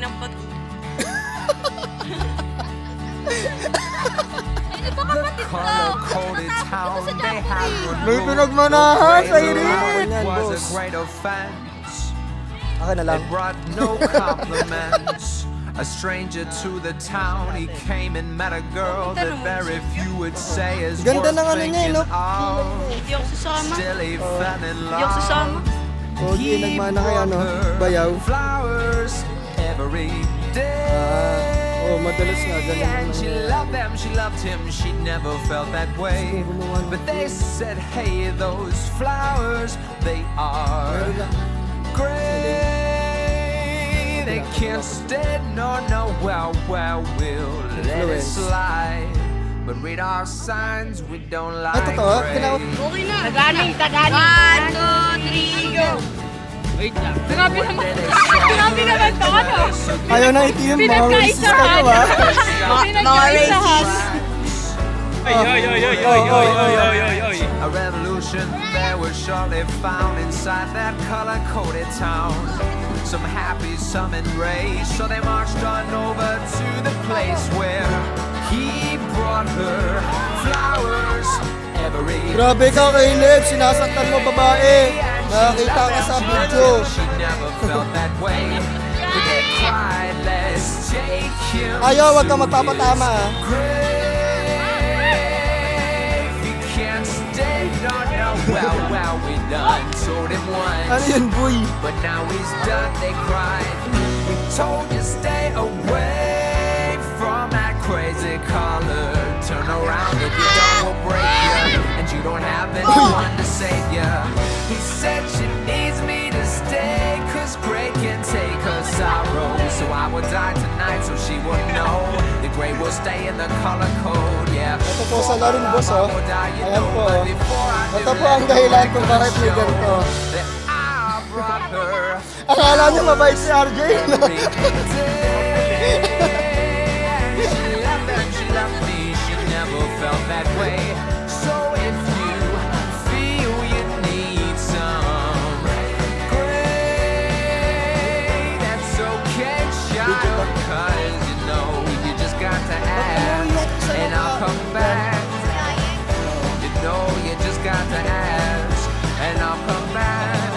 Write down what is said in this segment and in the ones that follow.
ng pag... Color-coded town, they had May pinagmanahan sa irin. It was a great offense. Akin na lang. It brought no compliments. A stranger to the town, he came and met a girl that very few would say is Ganda worth ng ano niya, thinking no? of. Hindi ako sasama. Still he fell in Hindi ako sasama. love. Pogi, nagmana kay ano, bayaw. Flowers every day. Madalas nga ganun. And she loved them, she loved him, she never felt that way. But they said, hey, those flowers, they are gray. They can't stay, no, well, we'll let it slide. But read our signs, we don't like totoo? gray. Okay na. Taganing. 1, 2, 3, go. Wait lang. Grabe naman. Grabe naman to, ano? Ayaw na itim, mga racist kayo ha. Mga racist. A revolution there was surely found inside that color-coded town. Some happy, some enraged, so they marched on over to the place where he brought her flowers every Grabe ka, Caleb. Sinasaktan mo babae. Nakakita ka sa video. She never felt that way. But they cried, let's take him Ayaw, wag ka to magpapatama ha. his grave. He can't stay, no, well, we done told him Ano once, yun, boy? but now he's done, they cried. We told you stay away from that crazy color. Turn around if you don't, we'll break you. And you don't have anyone to save you. He said she needs me to stay, cause gray can take her sorrow. So I will die tonight so she will know the gray will stay in the color code, yeah. Ito po sa laring boss, I oh. will die, you Ayan know, po. but before I do Ito po that, ang dahilan kung gonna bakit may show ganito. that I brought her Akala niyo mabait si RJ. every day. She loved them, she loved me, she never felt that way. So if you feel you need some gray, that's okay, child, cause you know you just got to ask, and I'll come back. You know you just got to ask, and I'll come back.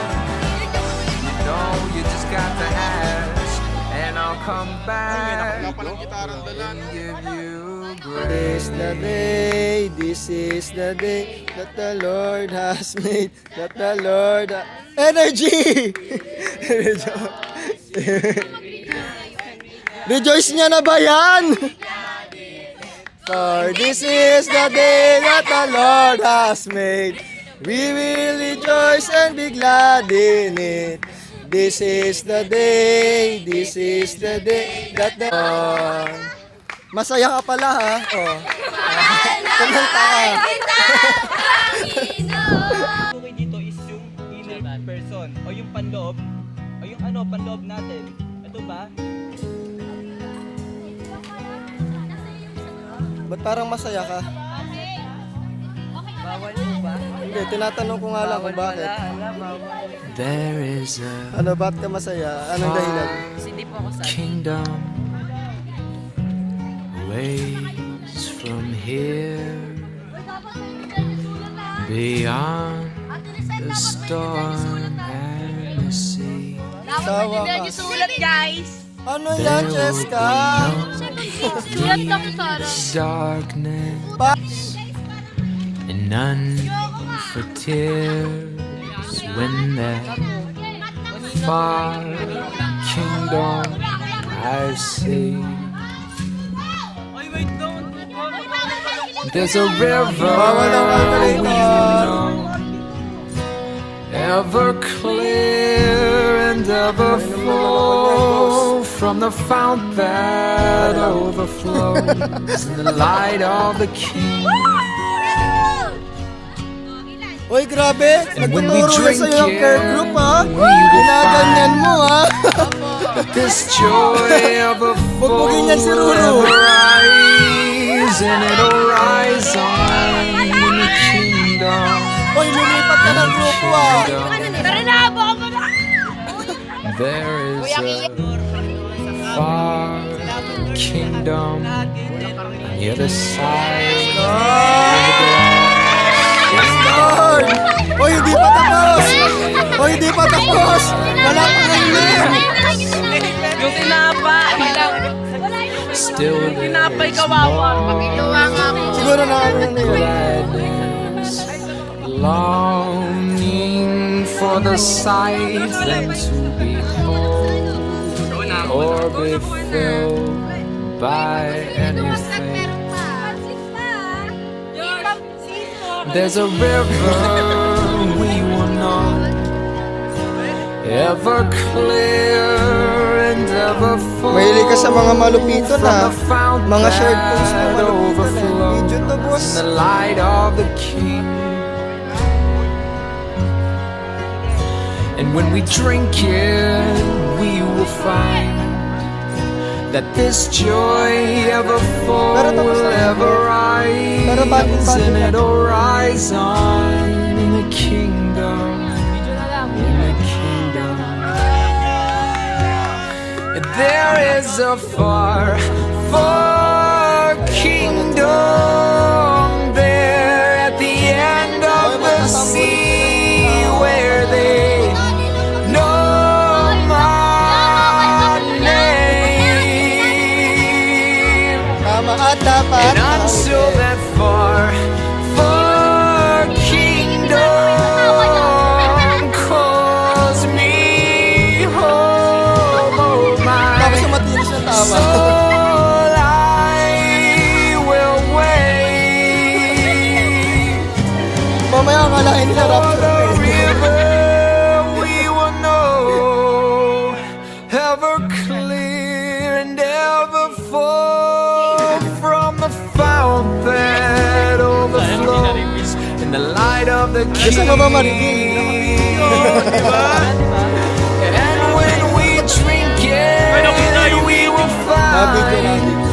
You know you just got to ask, and I'll come back and give you This grace. the day, this is the day that the Lord has made, that the Lord Energy! Rejoice niya na ba yan? For this is the day that the Lord has made. We will rejoice and be glad in it. This is the day that the Masaya ka pala ha. Oh. Kumanta ka. Okay dito is yung inner person o yung panloob o yung ano panloob natin. Ito ba? Ba't parang masaya ka? Bawal mo ba? Hindi, tinatanong ko nga lang kung bakit. bawal. There is a Ano, ba't ka masaya? Anong dahilan? Hindi po ako sa... kingdom ways from here, beyond the storm and the sea. Sawa ka. Sulat, guys. Ano yan, Cheska? Sulat lang po, Sarah. Darkness and none for tears when that far kingdom I see. There's a river Bawal ang we kalkulator. know, ever clear and ever full from the fount that overflows in the light of the King. Uy, grabe. And when we Nagtuturo yan drink sa'yo yung care group, ha? we will Ginaganyan mo, ha? this joy of a full Bugbugin yan si Ruru. rise, and it'll rise on in the kingdom. Uy, lumipat ka ng grupo, ha? Tara na, buka mo na. There is a far kingdom on the other side. Yes, Lord! Hoy, hindi pa tapos! Hoy, hindi pa tapos! Wala pa ngayon! Yung tinapay. Still Tinapay there's kawawa. more Siguro nakakaroon na yun. gladness, longing for the sight than to behold or be filled by anything. There's a river we will know, ever clear and ever full. Mahilig ka sa mga malupito na, From the fountain mga shared posts na that malupito na. overflows Video to, boss. in the light of the King. And when we drink it, we will find that this joy ever full Pero tapos will na yun. ever Pero rise, bago and na. it'll rise on in the kingdom, in the kingdom. There is a far, far kingdom there at the end of the sea where they know my name. Tama at dapat. And until that far, far kingdom calls me home, oh Tapos my yung matinis na tama. soul, I will wait Mamaya akalain nila for rapture the na eh. river we will know, ever clear and ever full from the fount that overflows in the light of the Gusto King. mo ba marinig? And when we drink it, we will Nabigyan find natin.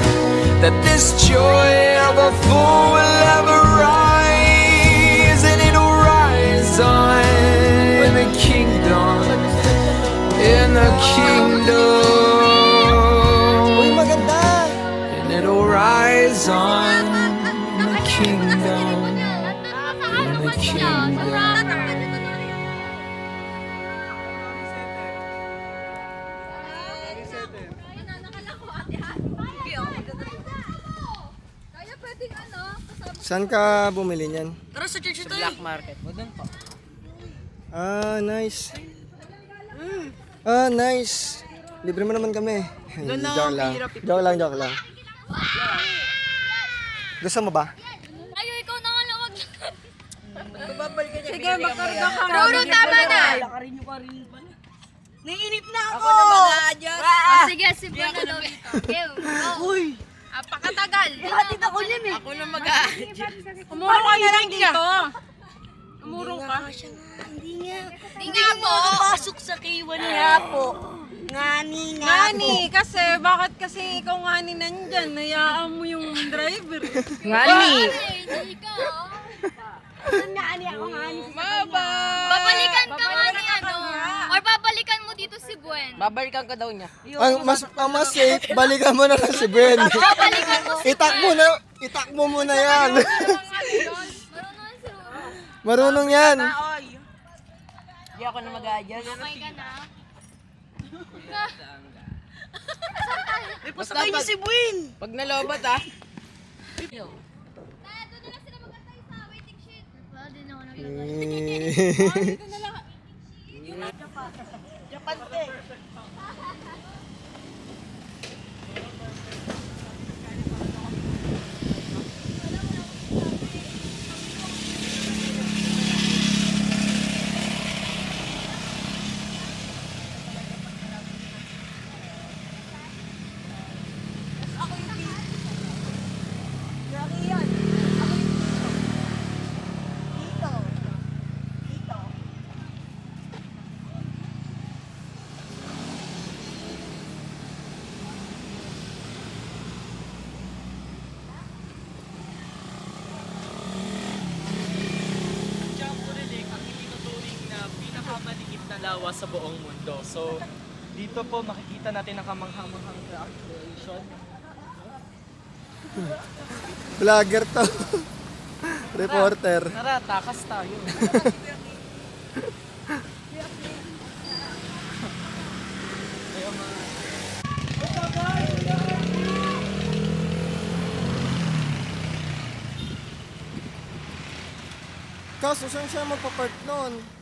that this joy ever full will ever rise, and it'll rise on in the kingdom, in the kingdom, Uy, maganda. and it'll rise on in the kingdom, in the kingdom. Kaya pwedeng ano, kasama. Saan ka bumili niyan? Tara sa church ito Black market. Doon po. Ah, nice. Ah, nice. Libre mo naman kami. Doon na Joke lang. mahirap Joke lang, joke lang. Gusto mo ba? Ayo, ikaw na nga lang wag. Sige, magkarga ka. Roro, tama na. Naiinip na ako. Ako na mag-a-adjust. Oh, sige, si Buwan na daw dito. Uy. Pakatagal. Hatid ako niyan eh. Ako na mag-a-adjust. Umurong ka na lang dito. Umurong ka. Hindi nga po. Pasok sa K1 niya po. Ngani nga Ngani, kasi bakit kasi ikaw ngani nandyan? Nayaan mo yung driver. Hindi ka. Ngani ako ngani. Babalikan ka nga ni ano. Or babalikan mo dito si Buwan. Babalikan ka daw niya. Ang mas safe, balikan mo na lang si Ben. Babalikan mo si Itakbo mo na yan. Marunong si Roro. Marunong yan. Hindi ako na mag-a-adjust. Okay ka na? Pasakay niyo si Buin. Pag nalobat ah. Doon na lang sila magantay sa waiting sheet. Pwede na ako Lawa sa buong mundo. So, dito po makikita makikita natin ang kamangha-manghang creation. Vlogger to. Reporter. Tara, takas tayo. Kaso saan siya magpapark noon?